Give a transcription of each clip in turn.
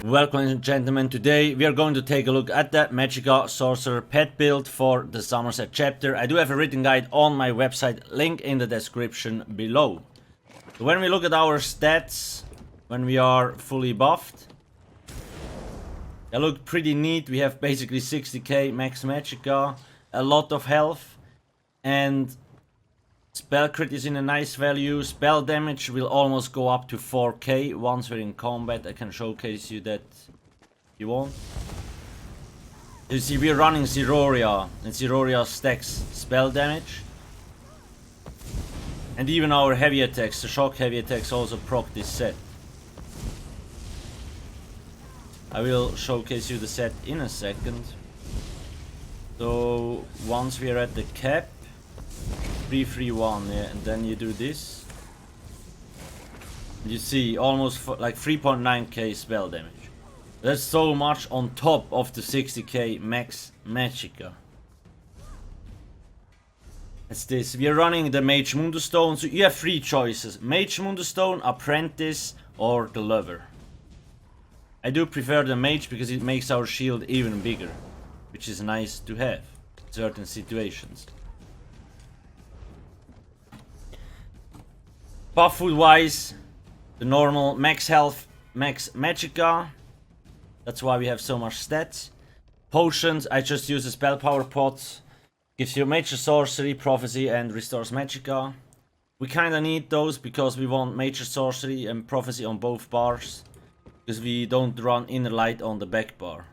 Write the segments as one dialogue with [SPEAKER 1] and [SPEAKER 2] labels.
[SPEAKER 1] Welcome, ladies and gentlemen. Today we are going to take a look at the Magicka Sorcerer pet build for the Summerset chapter. I do have a written guide on my website, link in the description below. So when we look at our stats, when we are fully buffed, they look pretty neat. We have basically 60k max Magicka, a lot of health, and spell crit is in a nice value. Spell damage will almost go up to 4k once we're in combat. I can showcase you that if you want. You see, we're running Zeroria, and Zeroria stacks spell damage. And even our heavy attacks, the shock heavy attacks, also proc this set. I will showcase you the set in a second. So once we are at the cap, 331, yeah, and then you do this. You see almost like 3.9k spell damage. That's so much on top of the 60k max Magicka. That's this. We are running the Mage Moonstones. So you have three choices: Mage Moonstone, Apprentice, or the Lover. I do prefer the Mage because it makes our shield even bigger, which is nice to have in certain situations. Buff food wise, the normal max health, max Magicka. That's why we have so much stats. Potions, I just use the spell power pots. Gives you major sorcery, prophecy, and restores Magicka. We kinda need those because we want major sorcery and prophecy on both bars. Because we don't run inner light on the back bar.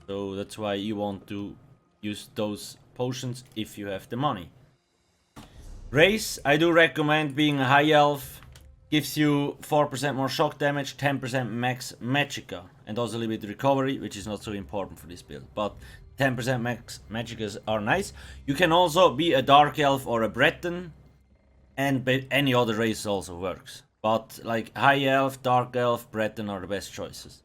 [SPEAKER 1] So that's why you want to use those potions if you have the money. Race, I do recommend being a high elf. Gives you 4% more shock damage, 10% max Magicka, and also a little bit recovery, which is not so important for this build. But 10% max Magickas are nice. You can also be a dark elf or a Breton, and any other race also works. But like high elf, dark elf, Breton are the best choices.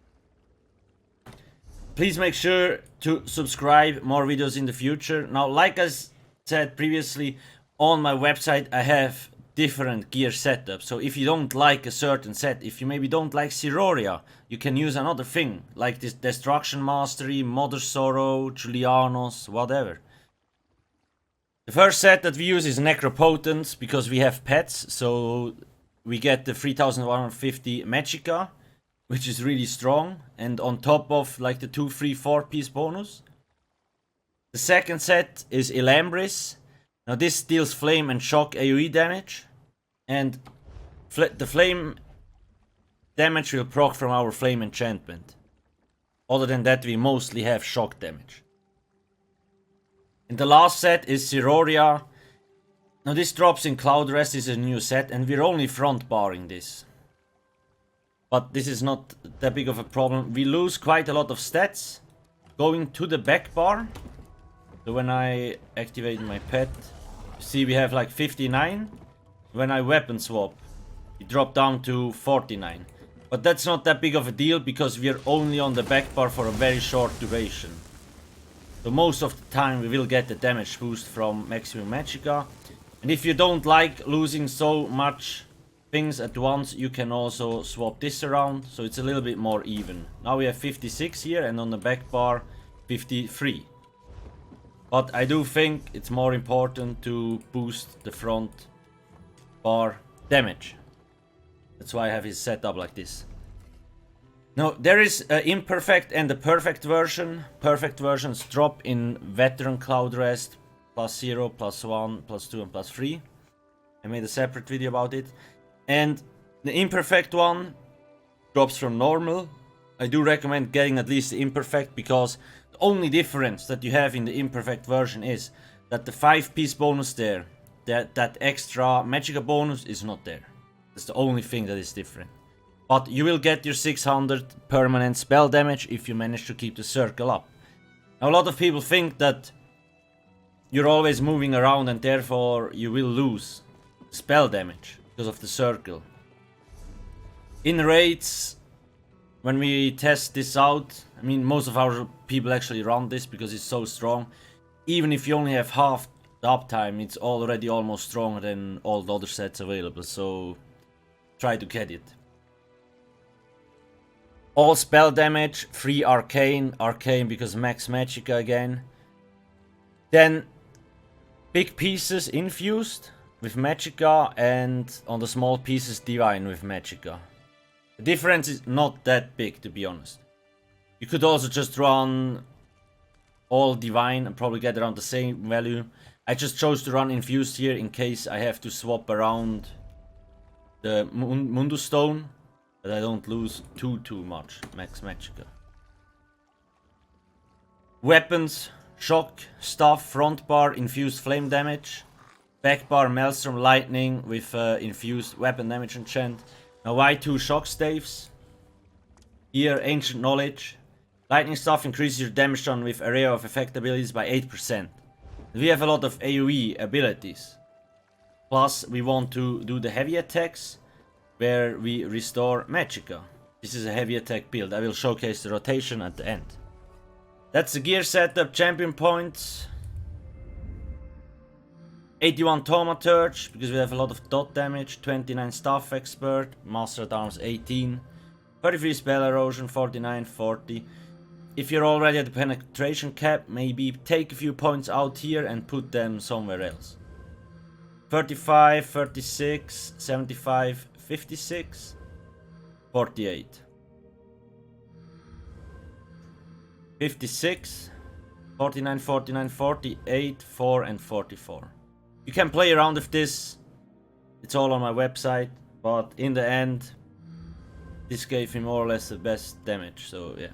[SPEAKER 1] Please make sure to subscribe, more videos in the future. Now, like I said previously, on my website I have different gear setups. So if you don't like a certain set, if you maybe don't like Zeroria, you can use another thing, like this Destruction Mastery, Mother Sorrow, Julianos, whatever. The first set that we use is Necropotence, because we have pets, so we get the 3150 Magicka, which is really strong, and on top of like the 2, 3, 4 piece bonus. The second set is Elambris. Now this deals flame and shock AoE damage, and the flame damage will proc from our flame enchantment. Other than that, we mostly have shock damage. And the last set is Zeroria. Now this drops in Cloud Rest, is a new set, and we're only front barring this. But this is not that big of a problem. We lose quite a lot of stats going to the back bar. So when I activate my pet, you see we have like 59. When I weapon swap, it dropped down to 49. But that's not that big of a deal because we are only on the back bar for a very short duration. So most of the time we will get the damage boost from maximum Magicka. And if you don't like losing so much things at once, you can also swap this around, so it's a little bit more even. Now we have 56 here, and on the back bar 53. But I do think it's more important to boost the front bar damage. That's why I have it set up like this. Now there is an imperfect and a perfect version. Perfect versions drop in Veteran Cloud Rest, +0, +1, +2 and +3. I made a separate video about it. And the imperfect one drops from normal. I do recommend getting at least the imperfect, because the only difference that you have in the imperfect version is that the 5 piece bonus there, that extra Magicka bonus is not there. That's the only thing that is different. But you will get your 600 permanent spell damage if you manage to keep the circle up. Now a lot of people think that you're always moving around and therefore you will lose spell damage because of the circle. In raids, when we test this out, I mean most of our people actually run this because it's so strong. Even if you only have half the uptime, it's already almost stronger than all the other sets available, so try to get it. All spell damage, free arcane, arcane because max Magicka again. Then big pieces infused with Magicka, and on the small pieces divine with Magicka. The difference is not that big, to be honest. You could also just run all divine and probably get around the same value. I just chose to run infused here in case I have to swap around the Moonstone, but I don't lose too much max Magicka. Weapons, shock, staff, front bar, infused flame damage. Back bar, Maelstrom, lightning with infused weapon damage enchant. Now why 2 shock staves? Here, ancient knowledge. Lightning staff increases your damage done with area of effect abilities by 8%. We have a lot of AoE abilities. Plus, we want to do the heavy attacks, where we restore Magicka. This is a heavy attack build. I will showcase the rotation at the end. That's the gear setup, champion points. 81 Thaumaturge, because we have a lot of dot damage. 29 Staff Expert, Master at Arms 18. 33 Spell Erosion, 49, 40. If you're already at the penetration cap, maybe take a few points out here and put them somewhere else. 35, 36, 75, 56, 48. 56, 49, 49, 48, 4 and 44. You can play around with this. It's all on my website. But in the end, this gave me more or less the best damage. So yeah.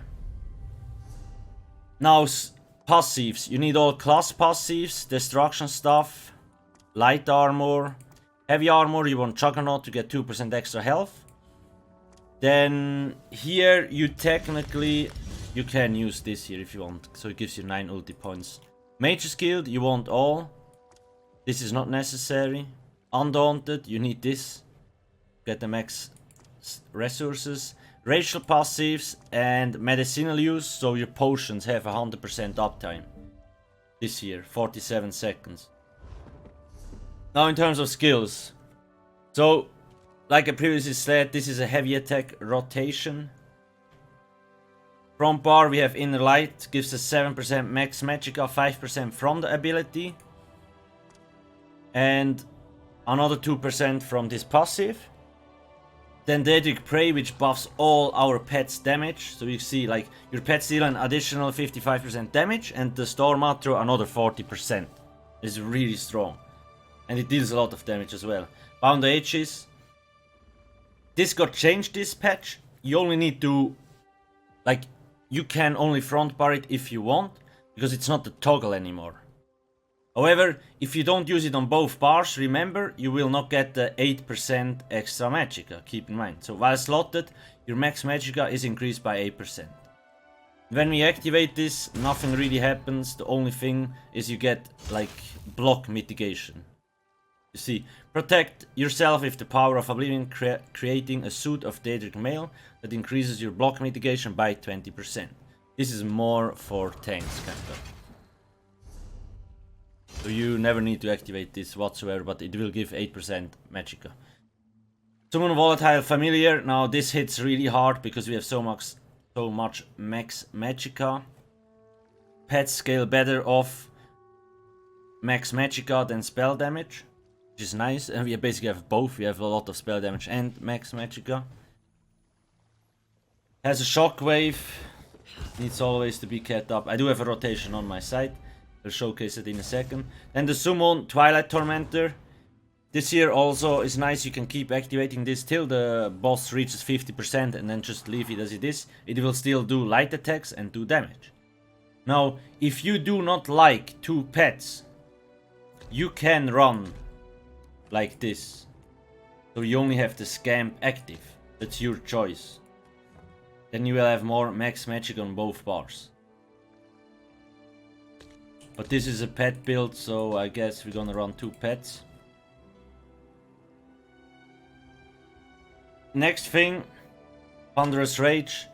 [SPEAKER 1] Now passives. You need all class passives. Destruction stuff. Light armor. Heavy armor. You want Juggernaut to get 2% extra health. Then here you technically... You can use this here if you want. So it gives you 9 ulti points. Mage's Guild. You want all. This is not necessary. Undaunted. You need this. Get the max resources. Racial passives and medicinal use, so your potions have 100% uptime. This year, 47 seconds. Now in terms of skills. So, like I previously said, this is a heavy attack rotation. Front bar we have Inner Light, gives us 7% max Magicka, 5% from the ability. And another 2% from this passive. Then Daedric Prey, which buffs all our pets' damage. So you see, like, your pets deal an additional 55% damage, and the Storm throw another 40%. It's really strong. And it deals a lot of damage as well. Bound Aegis. This got changed this patch. You only need to, like, you can only front bar it if you want, because it's not the toggle anymore. However, if you don't use it on both bars, remember, you will not get the 8% extra Magicka, keep in mind. So while slotted, your max Magicka is increased by 8%. When we activate this, nothing really happens. The only thing is you get, like, block mitigation. You see, protect yourself with the power of Oblivion, creating a suit of Daedric Mail that increases your block mitigation by 20%. This is more for tanks, kind of. So you never need to activate this whatsoever, but it will give 8% Magicka. Summon Volatile Familiar. Now this hits really hard because we have so much max Magicka. Pets scale better off max Magicka than spell damage, which is nice. And we basically have both. We have a lot of spell damage and max Magicka. Has a shockwave. Needs always to be kept up. I do have a rotation on my side. I'll showcase it in a second. Then the summon Twilight Tormentor. This here also is nice. You can keep activating this till the boss reaches 50% and then just leave it as it is. It will still do light attacks and do damage. Now, if you do not like 2 pets, you can run like this. So you only have the Scamp active. That's your choice. Then you will have more max Magicka on both bars. But this is a pet build, so I guess we're gonna run 2 pets. Next thing, Thunderous Rage.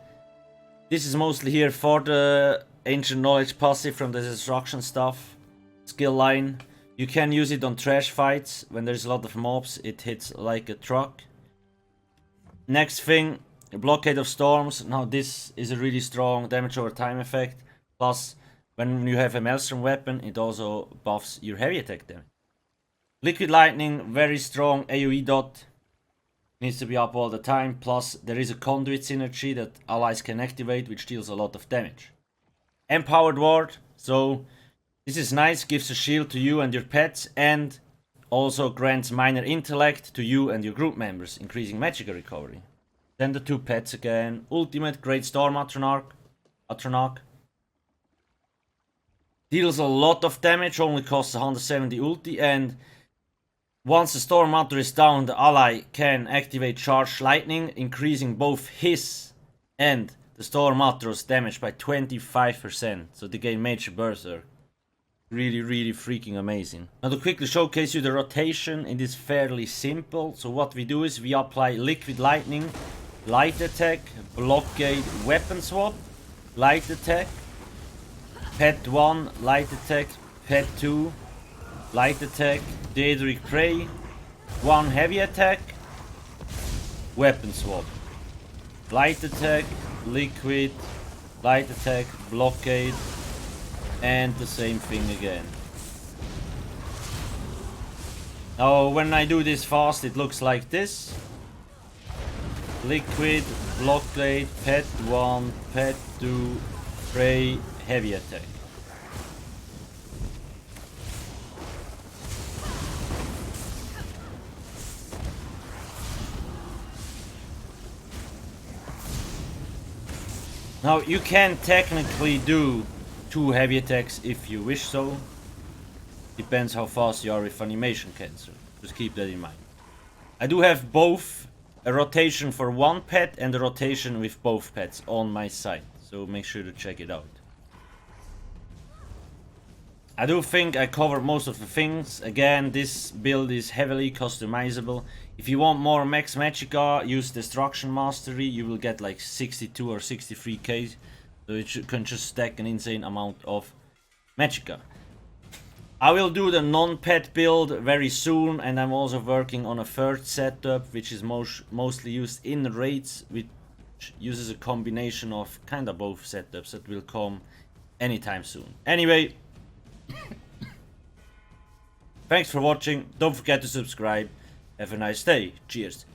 [SPEAKER 1] This is mostly here for the Ancient Knowledge passive from the destruction stuff. Skill line. You can use it on trash fights. When there's a lot of mobs, it hits like a truck. Next thing, a Blockade of Storms. Now this is a really strong damage over time effect. Plus, when you have a Maelstrom weapon, it also buffs your heavy attack damage. Liquid Lightning, very strong AoE dot. Needs to be up all the time. Plus, there is a Conduit synergy that allies can activate, which deals a lot of damage. Empowered Ward. So, this is nice. Gives a shield to you and your pets. And also grants minor intellect to you and your group members, increasing Magicka recovery. Then the 2 pets again. Ultimate, Great Storm Atronach. Deals a lot of damage, only costs 170 ulti, and once the Storm Matter is down, the ally can activate Charged Lightning, increasing both his and the Storm Matter's damage by 25%, so they gain Major Berserk. Really freaking amazing. Now to quickly showcase you the rotation, it is fairly simple. So what we do is we apply Liquid Lightning, Light Attack, Blockade, Weapon Swap, Light Attack, Pet 1, Light Attack, Pet 2, Light Attack, Daedric Prey, 1 Heavy Attack, Weapon Swap, Light Attack, Liquid, Light Attack, Blockade, and the same thing again. Now when I do this fast, it looks like this. Liquid, Blockade, Pet 1, Pet 2, Prey, Heavy Attack. Now you can technically do 2 heavy attacks if you wish so. Depends how fast you are with animation cancel. Just keep that in mind. I do have both a rotation for 1 pet and a rotation with both pets on my site. So make sure to check it out. I do think I covered most of the things. Again, this build is heavily customizable. If you want more max Magicka, use Destruction Mastery. You will get like 62 or 63k. So you can just stack an insane amount of Magicka. I will do the non-pet build very soon, and I'm also working on a third setup, which is mostly used in raids, which uses a combination of kinda both setups that will come anytime soon. Anyway, thanks for watching. Don't forget to subscribe. Have a nice day. Cheers.